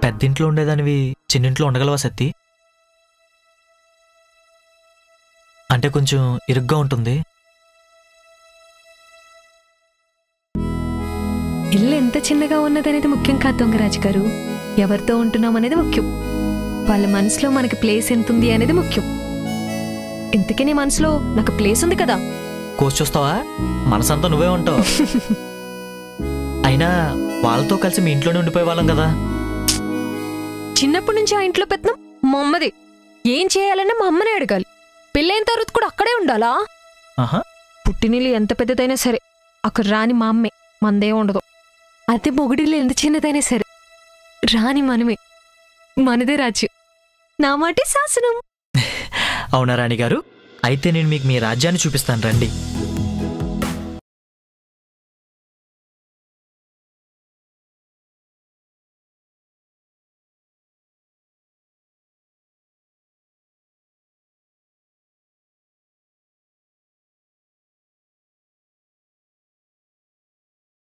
పెద్దింట్లో ఉండేదానివి చిన్నింట్లో ఉండగలవా సత్తి? అంటే కొంచెం ఇరుగ్గా ఉంటుంది. ఇల్లు ఎంత చిన్నగా ఉన్నదనేది ముఖ్యం కాదు దొంగరాజు గారు, ఎవరితో ఉంటున్నాం అనేది ముఖ్యం. వాళ్ళ మనసులో మనకి ప్లేస్ ఎంత ఉంది అనేది ముఖ్యం. ఇంతకీ నీ మనసులో నాకు ప్లేస్ ఉంది కదా. కోసి చూస్తావా? మనసంతా నువ్వే ఉంటావు. అయినా వాళ్ళతో కలిసి మీ ఇంట్లోనే ఉండిపోయే వాళ్ళం కదా. చిన్నప్పటి నుంచి ఆ ఇంట్లో పెత్తనం మా అమ్మది. ఏం చేయాలన్నా మా అమ్మనే అడగాలి. పెళ్ళైన తర్వాత కూడా అక్కడే ఉండాలా? పుట్టినిల్లు ఎంత పెద్దదైనా సరే అక్కడ రాని మా అమ్మే, మందే ఉండదు. అదే మొగుడిల్లు ఎంత చిన్నదైనా సరే రాని మనమే, మనదే రాజ్యం, నా మాటే శాసనం. అవునా రాణి గారు? అయితే నేను మీకు మీ రాజ్యాన్ని చూపిస్తాను రండి.